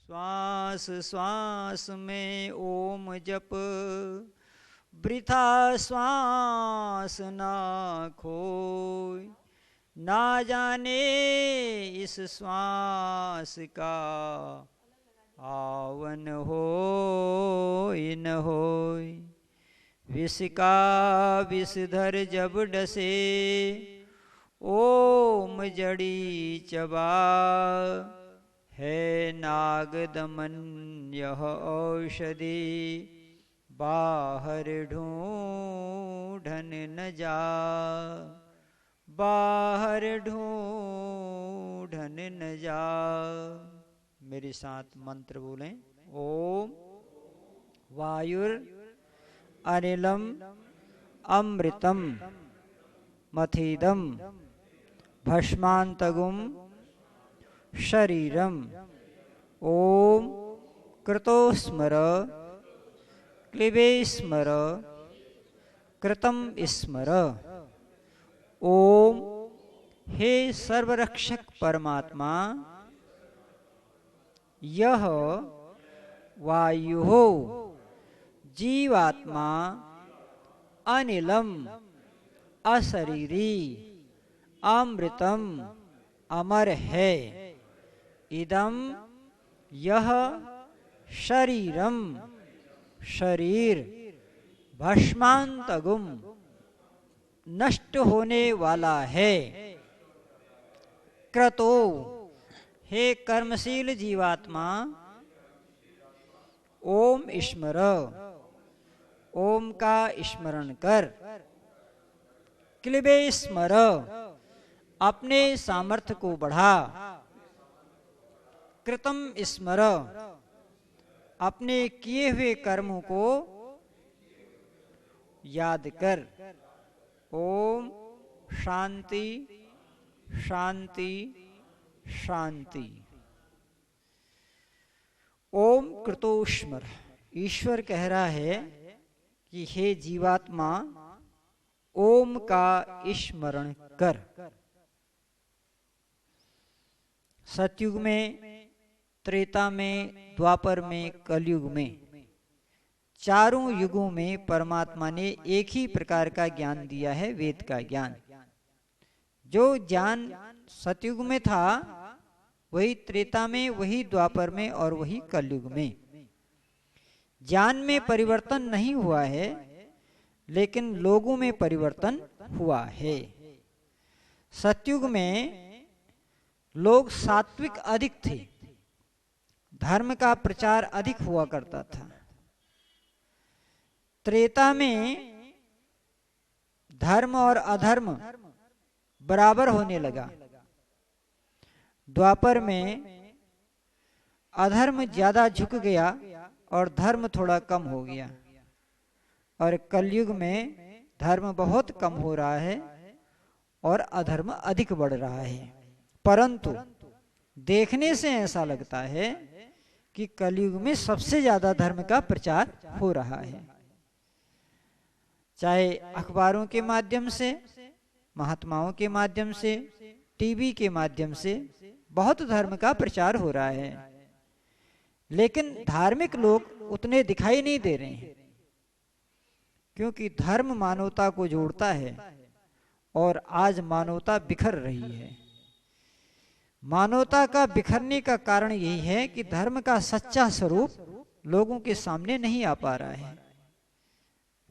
श्वास श्वास में ओम जप, वृथा श्वास ना खोय। ना जाने इस श्वास का आवन होय न होय। विष का विषधर जब डसे, ओम जड़ी चबा। है नाग दमन यह औषधि, बाहर ढूंढन न जा। बाहर ढूंढन न जा। मेरे साथ मंत्र बोलें। ओम वायुर अनिलम अमृतम मथीदम भस्मांतगुम शरीरम। ओम कृतोस्मर क्लिबे स्मर कृतम स्मर। ओम हे सर्वरक्षक परमात्मा, यह वायु हो जीवात्मा अनिलम अशरीरी अमृतम अमर है। इदम यह शरीरम शरीर भस्मांतगुम नष्ट होने वाला है। क्रतो हे कर्मशील जीवात्मा, ओम स्मर ओम का स्मरण कर। क्लिबे स्मर अपने सामर्थ्य को बढ़ा। कृतम स्मर अपने किए हुए कर्मों को याद कर। ओम शांति शांति शांति। ओम कृतोस्मर, ईश्वर कह रहा है कि हे जीवात्मा, ओम का स्मरण कर। सतयुग में, त्रेता में, द्वापर में, कलयुग में, चारों युगों में परमात्मा ने एक ही प्रकार का ज्ञान दिया है, वेद का ज्ञान। जो ज्ञान सतयुग में था वही त्रेता में, वही द्वापर में और वही कलयुग में। ज्ञान में परिवर्तन नहीं हुआ है, लेकिन लोगों में परिवर्तन हुआ है। सतयुग में लोग सात्विक अधिक थे, धर्म का प्रचार अधिक हुआ करता था। त्रेता में धर्म और अधर्म बराबर होने लगा। द्वापर में अधर्म ज्यादा झुक गया और धर्म थोड़ा कम हो गया। और कलयुग में धर्म बहुत कम हो रहा है और अधर्म अधिक बढ़ रहा है। परंतु देखने से ऐसा लगता है कि कलयुग में सबसे ज्यादा धर्म का प्रचार हो रहा है। चाहे अखबारों के माध्यम से, महात्माओं के माध्यम से, टीवी के माध्यम से बहुत धर्म का प्रचार हो रहा है, लेकिन धार्मिक लोग उतने दिखाई नहीं दे रहे हैं। क्योंकि धर्म मानवता को जोड़ता है और आज मानवता बिखर रही है। मानवता का बिखरने का कारण यही है कि धर्म का सच्चा स्वरूप लोगों के सामने नहीं आ पा रहा है।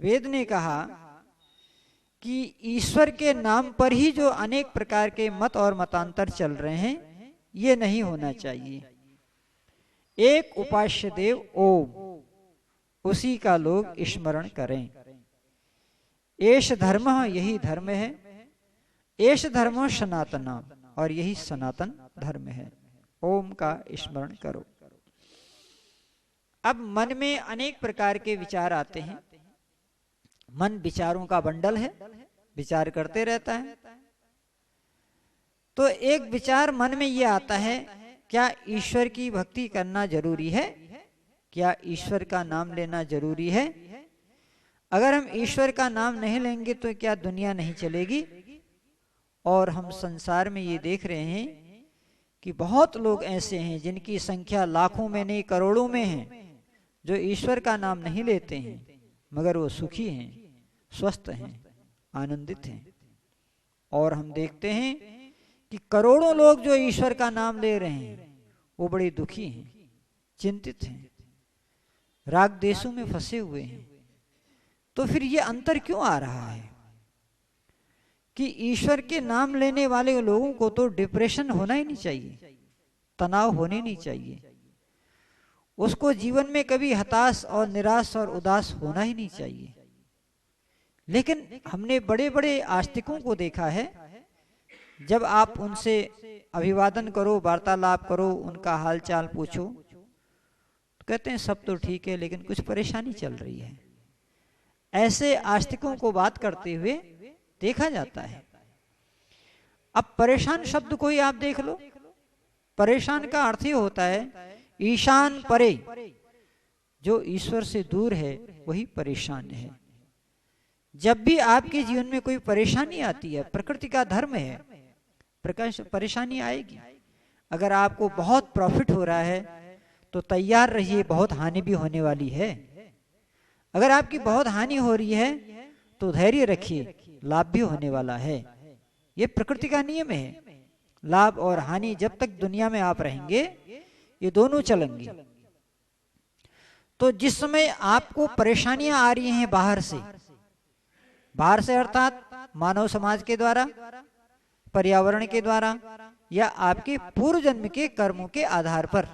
वेद ने कहा कि ईश्वर के नाम पर ही जो अनेक प्रकार के मत और मतांतर चल रहे हैं, ये नहीं होना चाहिए। एक उपास्य देव ओम, उसी का लोग स्मरण करें। एष धर्म, यही धर्म है। एष धर्मो सनातन, और यही सनातन धर्म है। ओम का स्मरण करो। अब मन में अनेक प्रकार के विचार आते हैं। मन विचारों का बंडल है, विचार करते रहता है। तो एक विचार मन में ये आता है, क्या ईश्वर की भक्ति करना जरूरी है? क्या ईश्वर का नाम लेना जरूरी है? अगर हम ईश्वर का नाम नहीं लेंगे तो क्या दुनिया नहीं चलेगी? और हम संसार में ये देख रहे हैं कि बहुत लोग ऐसे हैं जिनकी संख्या लाखों में नहीं करोड़ों में है, जो ईश्वर का नाम नहीं लेते हैं, मगर वो सुखी हैं, स्वस्थ हैं, आनंदित हैं। और हम देखते हैं कि करोड़ों लोग जो ईश्वर का नाम ले रहे हैं वो बड़े दुखी हैं, चिंतित हैं, राग देशों में फंसे हुए हैं। तो फिर ये अंतर क्यों आ रहा है कि ईश्वर के नाम लेने वाले लोगों को तो डिप्रेशन होना ही नहीं चाहिए, तनाव होने नहीं चाहिए, उसको जीवन में कभी हताश और निराश और उदास होना ही नहीं चाहिए। लेकिन हमने बड़े बड़े आस्तिकों को देखा है, जब आप उनसे अभिवादन करो, वार्तालाप करो, उनका हालचाल पूछो, तो कहते हैं सब तो ठीक है लेकिन कुछ परेशानी चल रही है। ऐसे आस्तिकों को बात करते हुए देखा जाता है। अब परेशान शब्द को ही आप देख लो, परेशान का अर्थ ही होता है ईशान परे, जो ईश्वर से दूर है वही परेशान है। जब भी आपके जीवन में कोई परेशानी आती है, प्रकृति का धर्म है, परेशानी आएगी। अगर आपको बहुत प्रॉफिट हो रहा है तो तैयार रहिए, बहुत हानि भी होने वाली है। अगर आपकी बहुत हानि हो रही है तो धैर्य रखिए, लाभ भी होने वाला है। ये प्रकृति का नियम है। लाभ और हानि जब तक दुनिया में आप रहेंगे ये दोनों चलेंगे। तो जिस समय आपको परेशानियां आ रही हैं बाहर से अर्थात मानव समाज के द्वारा, पर्यावरण के द्वारा, या आपके पूर्व जन्म के कर्मों के आधार पर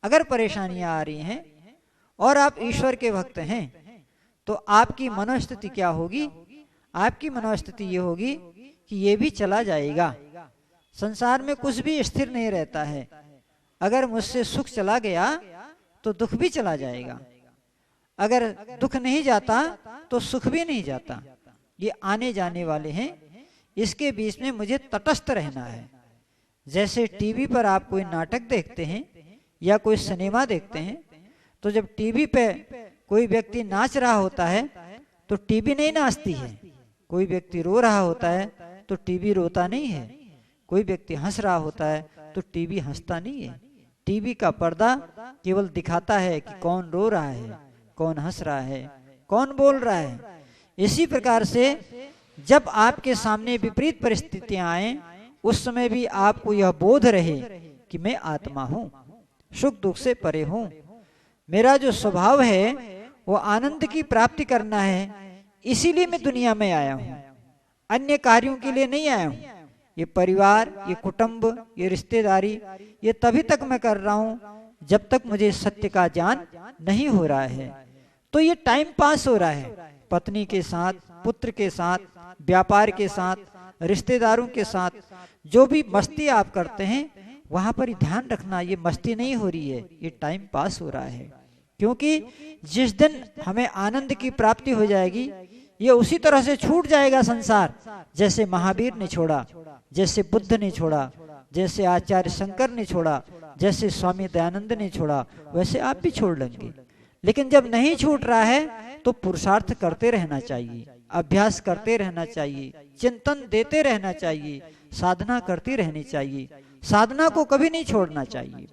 अगर परेशानियां आ रही हैं और आप ईश्वर के भक्त हैं, तो आपकी मनोस्थिति क्या होगी? आपकी मनोस्थिति ये होगी कि ये भी चला जाएगा। संसार में कुछ भी स्थिर नहीं रहता है। अगर मुझसे सुख चला गया तो दुख भी चला जाएगा, अगर दुख नहीं जाता तो सुख भी नहीं जाता। ये आने जाने वाले हैं, इसके बीच में मुझे तटस्थ रहना है। जैसे टीवी पर आप कोई नाटक देखते हैं या कोई सिनेमा देखते हैं, तो जब टीवी पे कोई व्यक्ति नाच रहा होता है तो टीवी नहीं नाचती है, कोई व्यक्ति रो रहा होता है तो टीवी रोता नहीं है, कोई व्यक्ति हंस रहा होता है तो टीवी हंसता नहीं है। टीवी का पर्दा केवल दिखाता है कि कौन रो रहा है, कौन हंस रहा है, कौन बोल रहा है। इसी प्रकार से जब आपके सामने विपरीत परिस्थितियां आए, उस समय भी आपको यह बोध रहे कि मैं आत्मा हूं, सुख दुख से परे हूं, मेरा जो स्वभाव है वो आनंद की प्राप्ति करना है, इसीलिए मैं दुनिया में आया हूं, अन्य कार्यों के लिए नहीं आया हूं। ये परिवार, ये कुटुंब, ये रिश्तेदारी, ये तभी तक मैं कर रहा हूं जब तक मुझे सत्य का ज्ञान नहीं हो रहा है। तो ये टाइम पास हो रहा है, पत्नी के साथ, पुत्र के साथ, व्यापार के साथ, रिश्तेदारों के साथ, जो भी मस्ती आप करते हैं वहां पर ध्यान रखना, ये मस्ती नहीं हो रही है, ये टाइम पास हो रहा है। क्योंकि जिस दिन हमें आनंद की प्राप्ति हो जाएगी, ये उसी तरह से छूट जाएगा संसार, जैसे महावीर ने छोड़ा, जैसे बुद्ध ने छोड़ा, जैसे आचार्य शंकर ने छोड़ा, जैसे स्वामी दयानंद ने छोड़ा, वैसे आप भी छोड़ लेंगे। लेकिन जब नहीं छूट रहा है तो पुरुषार्थ करते रहना चाहिए, अभ्यास करते रहना चाहिए, चिंतन देते रहना चाहिए, साधना करती रहनी चाहिए, साधना को कभी नहीं छोड़ना चाहिए।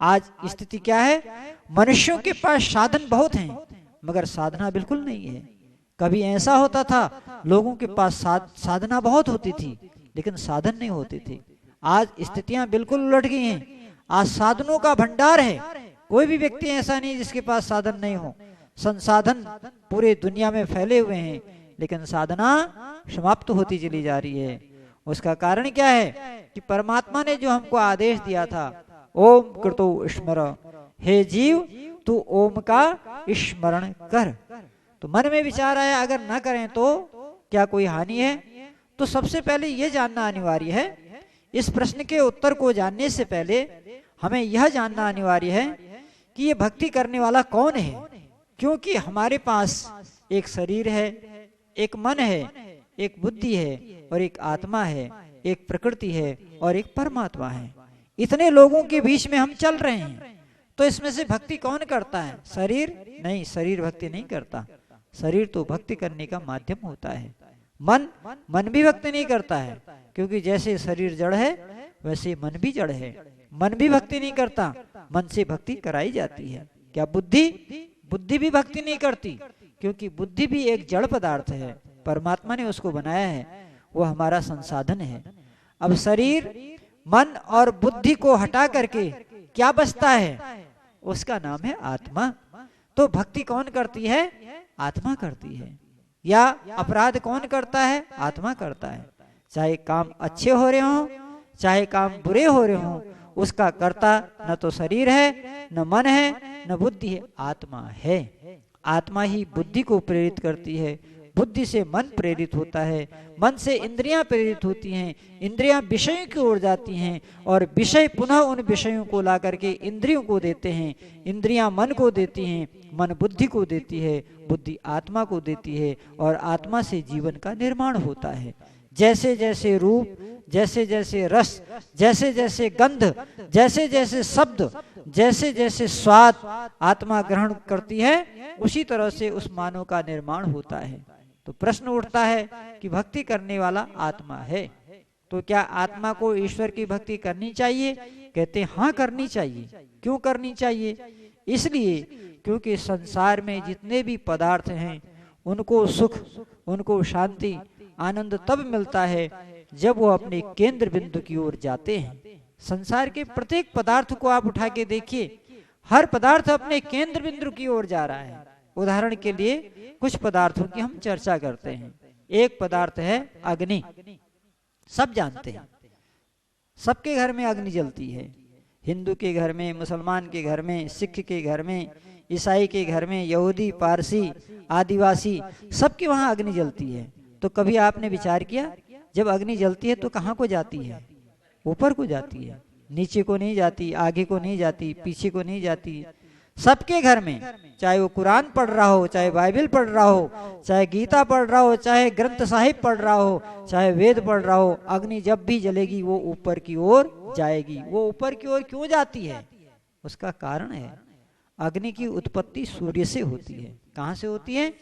आज स्थिति क्या है? मनुष्यों के पास साधन बहुत हैं मगर साधना बिल्कुल नहीं है। कभी ऐसा होता था लोगों के पास साधना बहुत होती थी लेकिन साधन नहीं होते थे। आज स्थितियां बिल्कुल उलट गई हैं। आज साधनों का भंडार है, कोई भी व्यक्ति ऐसा नहीं जिसके पास साधन नहीं हो। संसाधन पूरे दुनिया में फैले हुए हैं लेकिन साधना समाप्त होती चली जा रही है। उसका कारण क्या है कि परमात्मा ने जो हमको आदेश दिया था, ओम कृतो स्मर, हे जीव तू ओम का स्मरण कर। तो मन में विचार आया अगर ना करें तो क्या कोई हानि है? तो सबसे पहले ये जानना अनिवार्य है, इस प्रश्न के उत्तर को जानने से पहले हमें यह जानना अनिवार्य है कि ये भक्ति करने वाला कौन है। क्योंकि हमारे पास एक शरीर है, एक मन है, एक बुद्धि है और एक आत्मा है, एक प्रकृति है और एक परमात्मा है। इतने लोगों के बीच में हम चल रहे हैं, तो इसमें से भक्ति कौन करता है? शरीर नहीं, शरीर भक्ति नहीं करता। शरीर तो भक्ति करने का माध्यम होता है। मन भी भक्ति नहीं करता है, क्योंकि जैसे शरीर जड़ है वैसे मन भी जड़ है, मन भी भक्ति नहीं करता, मन से भक्ति कराई जाती है। क्या बुद्धि भी भक्ति नहीं करती, क्योंकि बुद्धि भी एक जड़ पदार्थ है, परमात्मा ने उसको बनाया है, वो हमारा संसाधन है। अब शरीर, मन और बुद्धि को हटा करके क्या बचता है? उसका नाम है आत्मा। तो भक्ति कौन करती है? आत्मा करती है। या अपराध कौन करता है? आत्मा करता है। चाहे काम अच्छे हो रहे हों, चाहे काम बुरे हो रहे हों, उसका कर्ता न तो शरीर है, न मन है, न बुद्धि है, आत्मा है। आत्मा ही बुद्धि को प्रेरित करती है, बुद्धि से मन प्रेरित होता है, मन से इंद्रियां प्रेरित होती हैं, इंद्रियां विषयों की ओर जाती हैं और विषय पुनः उन विषयों को ला करके इंद्रियों को देते हैं, इंद्रियां मन को देती हैं, मन बुद्धि को देती है, बुद्धि आत्मा को देती है और आत्मा से जीवन का निर्माण होता है। जैसे जैसे रूप, जैसे जैसे रस, जैसे जैसे गंध, जैसे जैसे शब्द, जैसे जैसे स्वाद आत्मा ग्रहण करती है, उसी तरह से उस मानव का निर्माण होता है। तो प्रश्न उठता है कि भक्ति करने वाला आत्मा है, तो क्या आत्मा को ईश्वर की भक्ति करनी चाहिए? कहते हैं हाँ, करनी चाहिए। क्यों करनी चाहिए? इसलिए क्योंकि संसार में जितने भी पदार्थ हैं उनको सुख, उनको शांति, आनंद तब मिलता है जब वो अपने केंद्र बिंदु की ओर जाते हैं। संसार के प्रत्येक पदार्थ को आप उठा के देखिए, हर पदार्थ अपने केंद्र बिंदु की ओर जा रहा है। उदाहरण के लिए कुछ पदार्थों की हम चर्चा करते हैं। एक पदार्थ है अग्नि, सब जानते हैं, सबके घर में अग्नि जलती है। हिंदू के घर में, मुसलमान के घर में, सिख के घर में, ईसाई के घर में, यहूदी, पारसी, आदिवासी, सबके वहां अग्नि जलती है। तो कभी आपने विचार किया, जब अग्नि जलती है तो कहाँ को जाती है? ऊपर को जाती है, नीचे को नहीं जाती, आगे को नहीं जाती, पीछे को नहीं जाती। सबके घर में, चाहे वो कुरान पढ़ रहा हो, चाहे बाइबल पढ़ रहा हो, चाहे गीता पढ़ रहा हो, चाहे ग्रंथ साहिब पढ़ रहा हो, चाहे वेद पढ़ रहा हो, अग्नि जब भी जलेगी वो ऊपर की ओर जाएगी। वो ऊपर की ओर क्यों जाती है? उसका कारण है, अग्नि की उत्पत्ति सूर्य से होती है। कहाँ से होती है?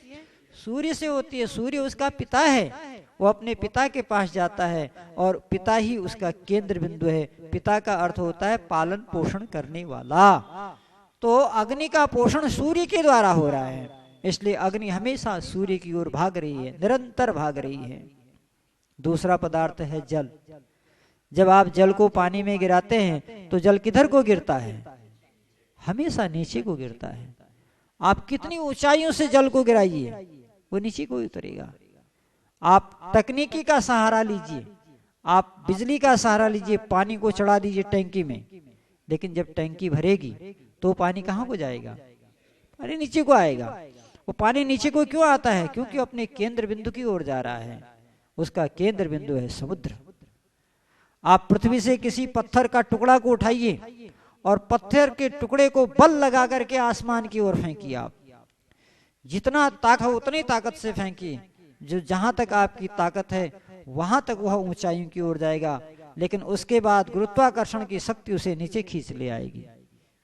सूर्य से होती है। सूर्य उसका पिता है, वो अपने पिता के पास जाता है और पिता ही उसका केंद्र बिंदु है। पिता का अर्थ होता है पालन पोषण करने वाला। तो अग्नि का पोषण सूर्य के द्वारा हो रहा है, इसलिए अग्नि हमेशा सूर्य की ओर भाग रही है, निरंतर भाग रही है। दूसरा पदार्थ है जल। जब आप जल को पानी में गिराते हैं तो जल किधर को गिरता है? हमेशा नीचे को गिरता है। आप कितनी ऊंचाइयों से जल को गिराइए, वो नीचे को उतरेगा। आप तकनीकी का सहारा लीजिए, आप बिजली का सहारा लीजिए, पानी को चढ़ा दीजिए टैंकी में, लेकिन जब टैंकी भरेगी तो पानी कहाँ को जाएगा? पानी नीचे को आएगा। वो पानी नीचे को क्यों आता है? क्योंकि अपने केंद्र बिंदु की ओर जा रहा है। उसका केंद्र बिंदु है समुद्र। आप पृथ्वी से किसी पत्थर का टुकड़ा को उठाइए और पत्थर के टुकड़े को बल लगा करके आसमान की ओर फेंकिए। आप जितना ताकत है उतनी ताकत से फेंकिए, जो जहां तक आपकी ताकत है वहां तक वह ऊंचाइयों की ओर जाएगा, लेकिन उसके बाद गुरुत्वाकर्षण की शक्ति उसे नीचे खींच ले आएगी।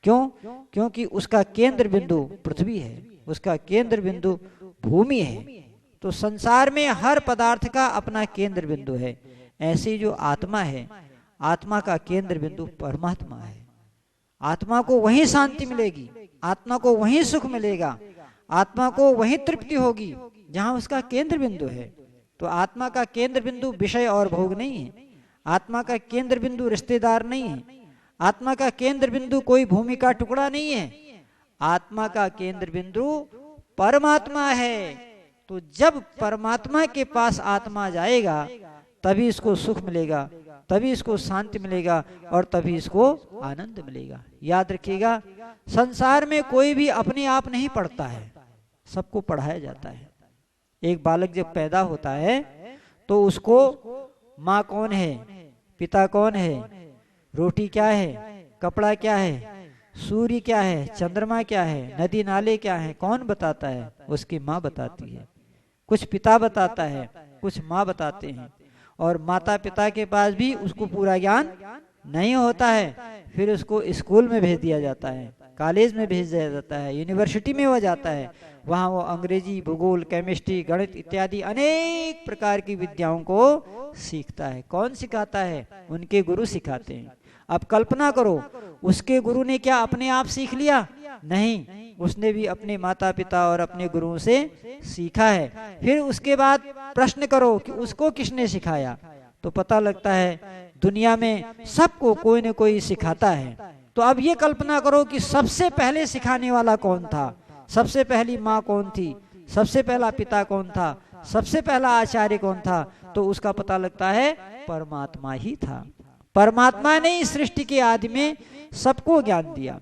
क्यों? क्योंकि उसका केंद्र बिंदु पृथ्वी है, उसका केंद्र बिंदु भूमि है। तो संसार में हर पदार्थ का अपना केंद्र बिंदु है। ऐसी जो आत्मा है, आत्मा का केंद्र बिंदु परमात्मा है। आत्मा को वहीं शांति मिलेगी, आत्मा को वहीं सुख मिलेगा, आत्मा को वहीं तृप्ति होगी जहां उसका केंद्र बिंदु है। तो आत्मा का केंद्र बिंदु विषय और भोग नहीं है, आत्मा का केंद्र बिंदु रिश्तेदार नहीं है, आत्मा का केंद्र बिंदु कोई भूमि का टुकड़ा नहीं है, आत्मा का केंद्र बिंदु परमात्मा है। तो जब परमात्मा के पास आत्मा जाएगा तभी इसको सुख मिलेगा, तभी इसको शांति मिलेगा और तभी इसको आनंद मिलेगा। याद रखिएगा, संसार में कोई भी अपने आप नहीं पढ़ता है, सबको पढ़ाया जाता है। एक बालक जब पैदा होता है तो उसको माँ कौन है, पिता कौन है, रोटी क्या है, कपड़ा क्या है, सूर्य क्या है, चंद्रमा क्या है, नदी नाले क्या है, कौन बताता है? उसकी माँ बताती है। कुछ पिता बताता है, कुछ माँ बताते हैं, और माता पिता के पास भी उसको पूरा ज्ञान नहीं होता है। फिर उसको स्कूल में भेज दिया जाता है, कॉलेज में भेज दिया जाता है, यूनिवर्सिटी में वो जाता है, वहाँ वो अंग्रेजी, भूगोल, केमिस्ट्री, गणित इत्यादि अनेक प्रकार की विद्याओं को सीखता है। कौन सिखाता है? उनके गुरु सिखाते हैं। अब कल्पना करो, उसके गुरु ने क्या अपने आप सीख लिया? नहीं, उसने भी अपने माता पिता और अपने गुरुओं से सीखा है। फिर उसके बाद प्रश्न करो कि उसको किसने सिखाया, तो पता लगता है दुनिया में सबको कोई न कोई सिखाता है। तो अब ये कल्पना करो कि सबसे पहले सिखाने वाला कौन था, सबसे पहली माँ कौन थी, सबसे पहला पिता कौन था, सबसे पहला आचार्य कौन था, तो उसका पता लगता है परमात्मा ही था। परमात्मा ने इस सृष्टि के आदि में सबको ज्ञान दिया,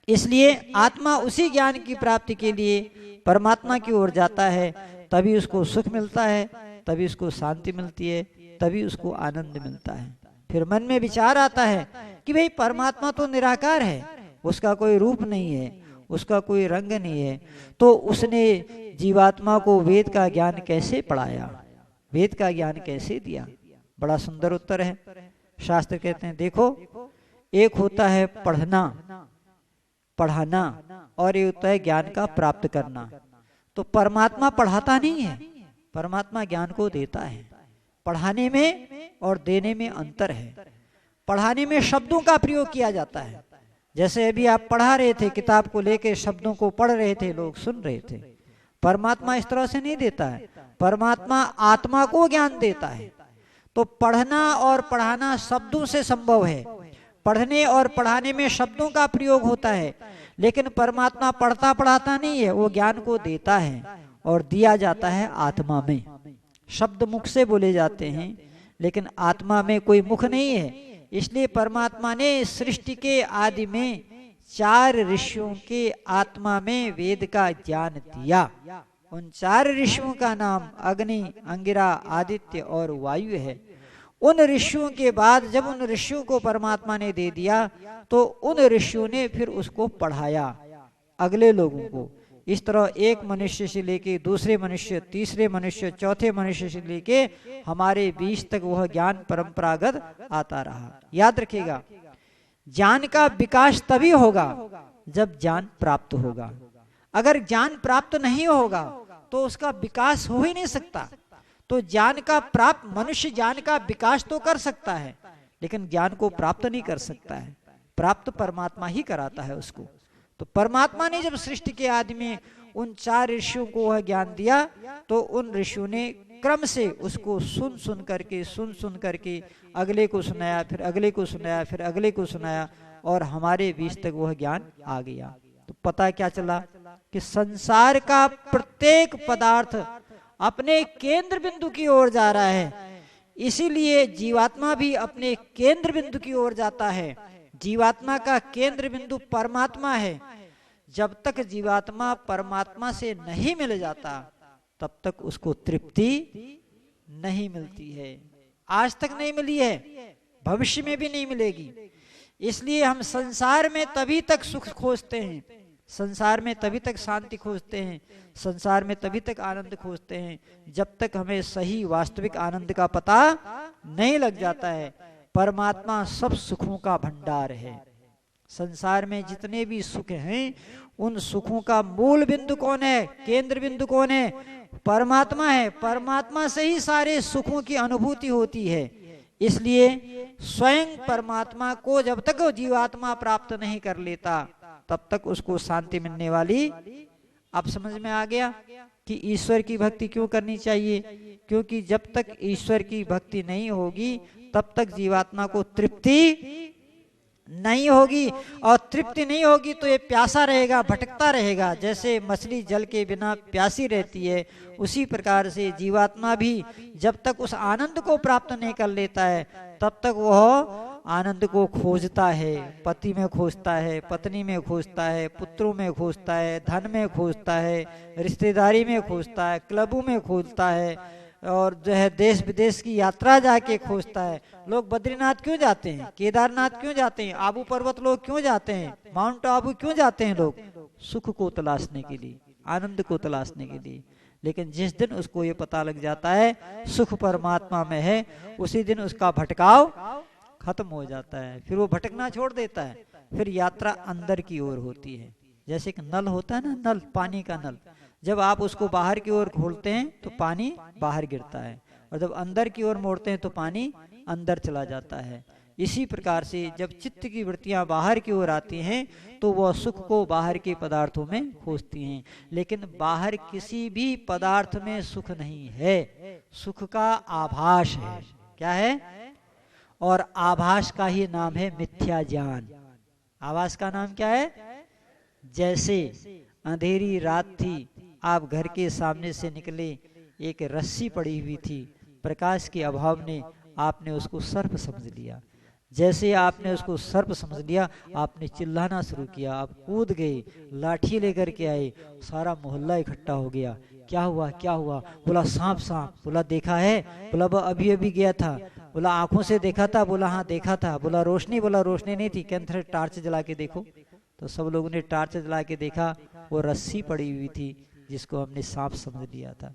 इसलिए आत्मा उसी ज्ञान की प्राप्ति के लिए परमात्मा की ओर जाता है, तभी उसको सुख मिलता है, तभी उसको शांति मिलती है, तभी उसको आनंद मिलता है। फिर मन में विचार आता है कि भाई परमात्मा तो निराकार है, उसका कोई रूप नहीं है, उसका कोई रंग नहीं है, तो उसने जीवात्मा को वेद का ज्ञान कैसे पढ़ाया, वेद का ज्ञान कैसे दिया? बड़ा सुंदर उत्तर है। शास्त्र कहते हैं देखो, एक होता है पढ़ना, पढ़ाना, और एक होता है ज्ञान का प्राप्त करना। तो परमात्मा पढ़ाता नहीं है, परमात्मा ज्ञान को देता है। पढ़ाने में और देने में अंतर है। पढ़ाने में शब्दों का प्रयोग किया जाता है, जैसे अभी आप पढ़ा रहे थे, किताब को लेके शब्दों को पढ़ रहे थे, लोग सुन रहे थे। परमात्मा इस तरह से नहीं देता है, परमात्मा आत्मा को ज्ञान देता है। तो पढ़ना और पढ़ाना शब्दों से संभव है, पढ़ने और पढ़ाने में शब्दों का प्रयोग होता है, लेकिन परमात्मा पढ़ता पढ़ाता नहीं है, वो ज्ञान को देता है और दिया जाता है आत्मा में। शब्द मुख से बोले जाते हैं, लेकिन आत्मा में कोई मुख नहीं है। इसलिए परमात्मा ने सृष्टि के आदि में 4 ऋषियों के आत्मा में वेद का ज्ञान दिया। उन 4 ऋषियों का नाम अग्नि, अंगिरा, आदित्य और वायु है। उन ऋषियों के बाद जब उन ऋषियों को परमात्मा ने दे दिया, तो उन ऋषियों ने फिर उसको पढ़ाया अगले लोगों को। इस तरह एक मनुष्य से लेके दूसरे मनुष्य, तीसरे मनुष्य, चौथे मनुष्य से लेके हमारे बीच तक वह ज्ञान परंपरागत आता रहा। याद रखिएगा, ज्ञान का विकास तभी होगा जब ज्ञान प्राप्त होगा। अगर ज्ञान प्राप्त नहीं होगा तो उसका विकास हो ही नहीं सकता। तो ज्ञान का प्राप्त, मनुष्य ज्ञान का विकास तो कर सकता है, लेकिन ज्ञान को प्राप्त नहीं कर सकता है। प्राप्त परमात्मा ही कराता है उसको। तो परमात्मा ने जब सृष्टि के आदि में उन 4 ऋषियों को वह ज्ञान दिया, तो उन ऋषियों ने क्रम से उसको सुन सुन करके अगले को सुनाया, फिर अगले को सुनाया, फिर अगले को सुनाया, और हमारे बीच तक वह ज्ञान आ गया। तो पता क्या चला कि संसार का प्रत्येक पदार्थ अपने केंद्र बिंदु की ओर जा रहा है। इसीलिए जीवात्मा भी अपने केंद्र बिंदु की ओर जाता है। जीवात्मा का केंद्र बिंदु परमात्मा है। जब तक जीवात्मा परमात्मा से नहीं मिल जाता, तब तक उसको तृप्ति नहीं मिलती है। आज तक नहीं मिली है, भविष्य में भी नहीं मिलेगी। इसलिए हम संसार में तभी तक सुख खोजते हैं, संसार में तभी तक शांति खोजते हैं, संसार में तभी तक आनंद खोजते हैं, जब तक हमें सही वास्तविक आनंद का पता नहीं लग जाता है। परमात्मा सब सुखों का भंडार है। संसार में जितने भी सुख हैं, उन सुखों का मूल बिंदु कौन है, केंद्र बिंदु कौन है? परमात्मा है। परमात्मा से ही सारे सुखों की अनुभूति होती है। इसलिए स्वयं परमात्मा को जब तक जीवात्मा प्राप्त नहीं कर लेता, तब तक उसको शांति मिलने वाली। अब समझ में आ गया कि ईश्वर की भक्ति क्यों करनी चाहिए? क्योंकि जब तक ईश्वर की भक्ति नहीं होगी, तब तक जीवात्मा को तृप्ति नहीं होगी, और तृप्ति नहीं होगी तो ये प्यासा रहेगा, भटकता रहेगा। जैसे मछली जल के बिना प्यासी रहती है, उसी प्रकार से जीवात्मा भी जब तक उस आनंद को प्राप्त नहीं कर लेता है, तब तक वह आनंद को खोजता है। पति में खोजता है, पत्नी में खोजता है, पुत्रों में खोजता है, धन में खोजता है, रिश्तेदारी में खोजता है, क्लबों में खोजता है, और जो है देश विदेश की यात्रा जाके खोजता है। लोग बद्रीनाथ क्यों जाते हैं, केदारनाथ क्यों जाते हैं, आबू पर्वत लोग क्यों जाते हैं, माउंट आबू क्यों जाते हैं? लोग सुख को तलाशने के लिए, आनंद को तलाशने के लिए। लेकिन जिस दिन उसको ये पता लग जाता है सुख परमात्मा में है, उसी दिन उसका भटकाव खत्म हो जाता है। फिर वो भटकना छोड़ देता है, फिर यात्रा अंदर की ओर होती है। जैसे एक नल होता है ना, नल, पानी का नल, जब आप उसको बाहर की ओर खोलते हैं तो पानी बाहर गिरता है, और जब अंदर की ओर मोड़ते हैं तो पानी अंदर चला जाता है। इसी प्रकार से जब चित्त की वृत्तियां बाहर की ओर आती हैं तो वह सुख को बाहर के पदार्थों में खोजती हैं, लेकिन बाहर किसी भी पदार्थ में सुख नहीं है, सुख का आभास है। क्या है? और आभास का ही नाम है मिथ्या ज्ञान। आभास का नाम क्या है? जैसे अंधेरी रात थी, आप घर के सामने से निकले, एक रस्सी पड़ी हुई थी, प्रकाश के अभाव ने आपने उसको सर्प समझ लिया। जैसे आपने उसको सर्प समझ लिया, आपने चिल्लाना शुरू किया, आप कूद गए, लाठी लेकर के आए, सारा मोहल्ला इकट्ठा हो गया। क्या हुआ, क्या हुआ? बोला सांप, सांप। बोला देखा है? बोला वह अभी अभी गया था। बोला आंखों से देखा था? बोला हाँ देखा था। बोला रोशनी? बोला रोशनी नहीं थी। कहते टार्च जला के देखो। तो सब लोगों ने टार्च जला के देखा, वो रस्सी पड़ी हुई थी जिसको हमने सांप समझ लिया था।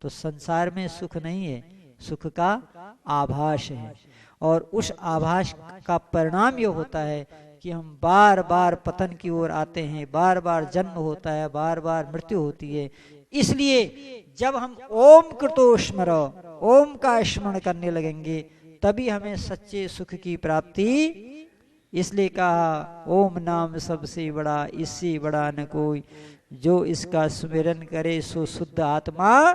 तो संसार में सुख नहीं है, सुख का आभास है, और उस आभास का परिणाम ये होता है कि हम बार बार पतन की ओर आते हैं, बार बार जन्म होता है, बार बार मृत्यु होती है। इसलिए जब हम ओम कृतो स्मरो, ओम का स्मरण करने लगेंगे, तभी हमें सच्चे सुख की प्राप्ति। इसलिए कहा ओम नाम सबसे बड़ा, इससे बड़ा न कोई, जो इसका सुमिरन करे सो शुद्ध आत्मा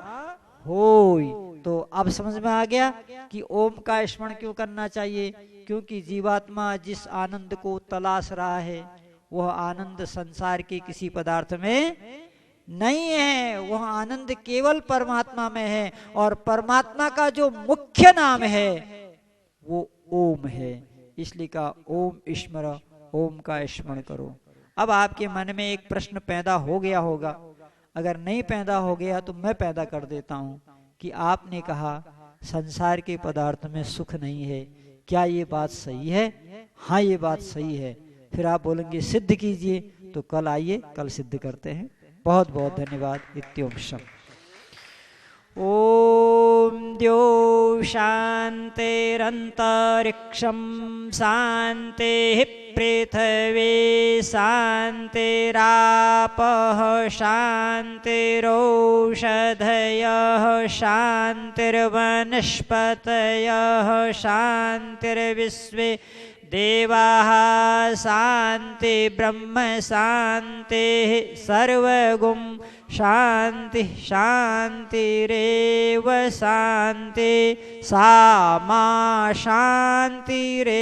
होय। तो अब समझ में आ गया कि ओम का स्मरण क्यों करना चाहिए। क्योंकि जीवात्मा जिस आनंद को तलाश रहा है, वह आनंद संसार के किसी पदार्थ में नहीं है, वह आनंद केवल परमात्मा में है, और परमात्मा का जो मुख्य नाम है वो ओम है। इसलिए कहा ओम स्मर, ओम का स्मरण करो। अब आपके मन में एक प्रश्न पैदा हो गया होगा, अगर नहीं पैदा हो गया तो मैं पैदा कर देता हूं कि आपने कहा संसार के पदार्थ में सुख नहीं है, क्या ये बात सही है? हाँ ये बात सही है। फिर आप बोलेंगे सिद्ध कीजिए, तो कल आइए, कल सिद्ध करते हैं। बहुत बहुत धन्यवाद। इत्योम शम। ओम द्यो शांतिरंतरिक्षं शांति, पृथ्वी शांतिरापः शांतिरोषधयः शांतिर्वनस्पतयः शांतिर्विश्वे देवाः शांति ब्रह्म शांति सर्वगुं शांति शांतिरेव शांति सा मा शांतिरेधि।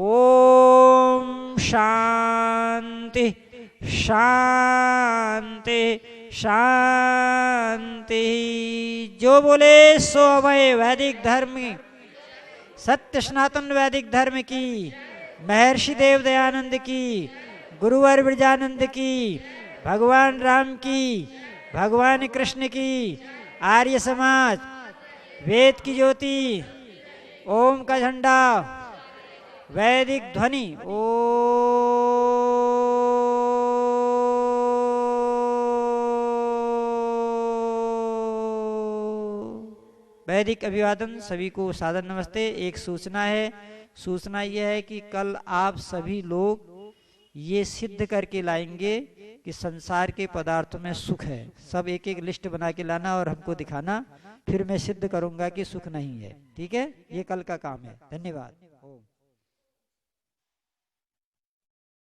ओम शांति शांति शांति। जो बोले सो अभय वैदिक धर्म, सत्य सनातन वैदिक धर्म की, महर्षि देव दयानंद की, गुरुवर ब्रजानंद की, भगवान राम की, भगवान कृष्ण की, आर्य समाज, वेद की ज्योति, ओम का झंडा, वैदिक ध्वनि। ओ वैदिक अभिवादन सभी को सादर नमस्ते। एक सूचना है, सूचना यह है कि कल आप सभी लोग ये सिद्ध करके लाएंगे कि संसार के पदार्थों में सुख है। सब एक एक लिस्ट बना के लाना और हमको दिखाना, फिर मैं सिद्ध करूंगा कि सुख नहीं है। ठीक है, ये कल का काम है। धन्यवाद।